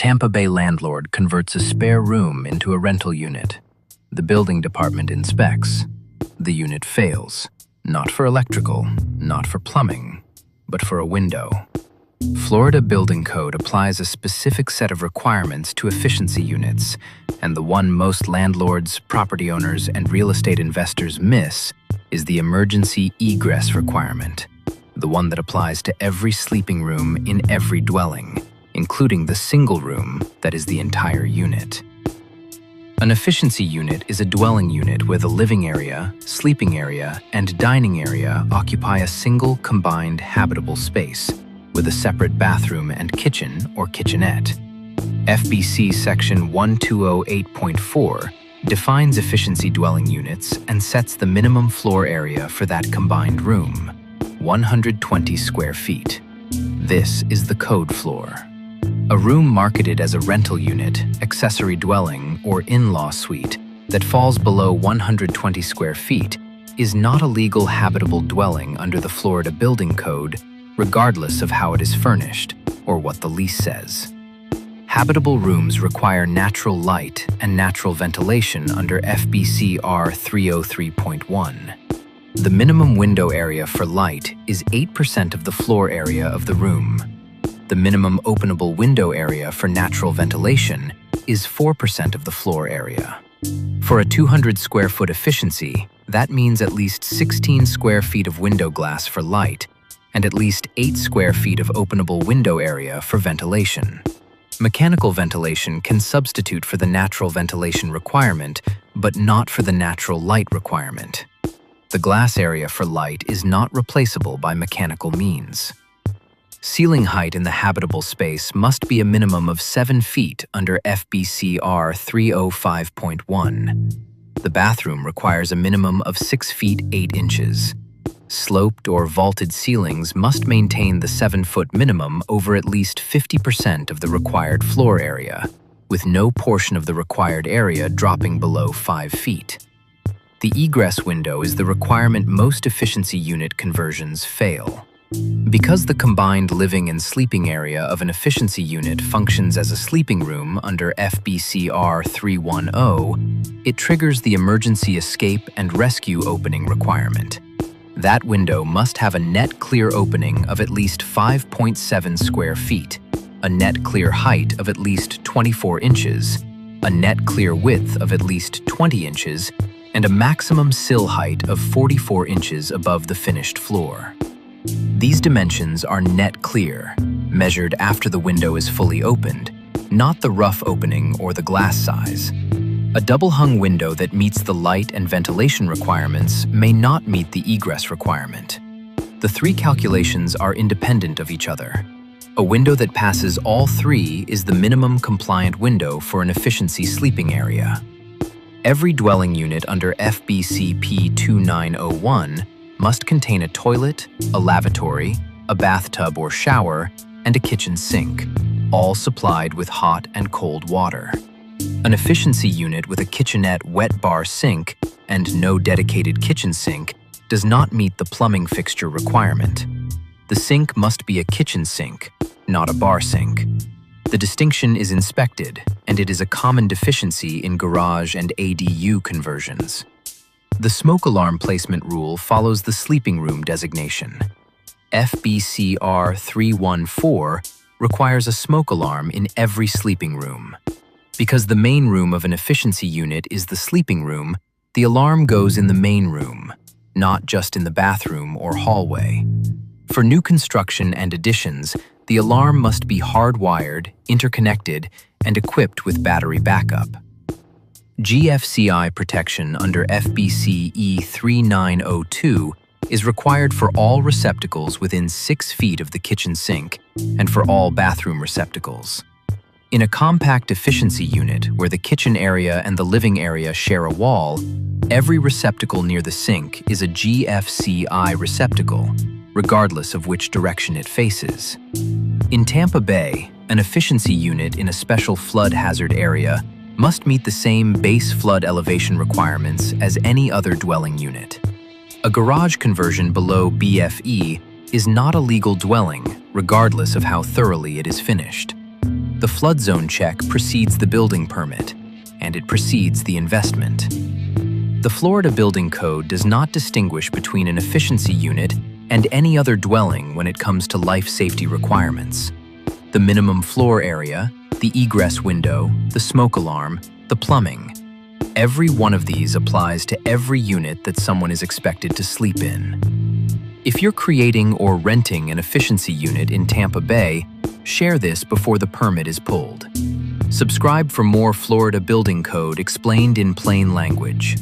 Tampa Bay landlord converts a spare room into a rental unit. The building department inspects. The unit fails, not for electrical, not for plumbing, but for a window. Florida Building Code applies a specific set of requirements to efficiency units, and the one most landlords, property owners, and real estate investors miss is the emergency egress requirement, the one that applies to every sleeping room in every dwelling, including the single room that is the entire unit. An efficiency unit is a dwelling unit where the living area, sleeping area, and dining area occupy a single combined habitable space, with a separate bathroom and kitchen or kitchenette. FBC Section 1208.4 defines efficiency dwelling units and sets the minimum floor area for that combined room, 120 square feet. This is the code floor. A room marketed as a rental unit, accessory dwelling, or in-law suite that falls below 120 square feet is not a legal habitable dwelling under the Florida Building Code, regardless of how it is furnished or what the lease says. Habitable rooms require natural light and natural ventilation under FBC R 303.1. The minimum window area for light is 8% of the floor area of the room. The minimum openable window area for natural ventilation is 4% of the floor area. For a 200 square foot efficiency, that means at least 16 square feet of window glass for light and at least 8 square feet of openable window area for ventilation. Mechanical ventilation can substitute for the natural ventilation requirement, but not for the natural light requirement. The glass area for light is not replaceable by mechanical means. Ceiling height in the habitable space must be a minimum of 7 feet under FBC R 305.1. The bathroom requires a minimum of 6 feet 8 inches. Sloped or vaulted ceilings must maintain the 7-foot minimum over at least 50% of the required floor area, with no portion of the required area dropping below 5 feet. The egress window is the requirement most efficiency unit conversions fail. Because the combined living and sleeping area of an efficiency unit functions as a sleeping room under FBC R 310, it triggers the emergency escape and rescue opening requirement. That window must have a net clear opening of at least 5.7 square feet, a net clear height of at least 24 inches, a net clear width of at least 20 inches, and a maximum sill height of 44 inches above the finished floor. These dimensions are net clear, measured after the window is fully opened, not the rough opening or the glass size. A double-hung window that meets the light and ventilation requirements may not meet the egress requirement. The three calculations are independent of each other. A window that passes all three is the minimum compliant window for an efficiency sleeping area. Every dwelling unit under FBC P 2901 must contain a toilet, a lavatory, a bathtub or shower, and a kitchen sink, all supplied with hot and cold water. An efficiency unit with a kitchenette wet bar sink and no dedicated kitchen sink does not meet the plumbing fixture requirement. The sink must be a kitchen sink, not a bar sink. The distinction is inspected, and it is a common deficiency in garage and ADU conversions. The smoke alarm placement rule follows the sleeping room designation. FBC R 314 requires a smoke alarm in every sleeping room. Because the main room of an efficiency unit is the sleeping room, the alarm goes in the main room, not just in the bathroom or hallway. For new construction and additions, the alarm must be hardwired, interconnected, and equipped with battery backup. GFCI protection under FBC E 3902 is required for all receptacles within 6 feet of the kitchen sink and for all bathroom receptacles. In a compact efficiency unit where the kitchen area and the living area share a wall, every receptacle near the sink is a GFCI receptacle, regardless of which direction it faces. In Tampa Bay, an efficiency unit in a special flood hazard area must meet the same base flood elevation requirements as any other dwelling unit. A garage conversion below BFE is not a legal dwelling, regardless of how thoroughly it is finished. The flood zone check precedes the building permit, and it precedes the investment. The Florida Building Code does not distinguish between an efficiency unit and any other dwelling when it comes to life safety requirements. The minimum floor area, the egress window, the smoke alarm, the plumbing. Every one of these applies to every unit that someone is expected to sleep in. If you're creating or renting an efficiency unit in Tampa Bay, share this before the permit is pulled. Subscribe for more Florida Building Code explained in plain language.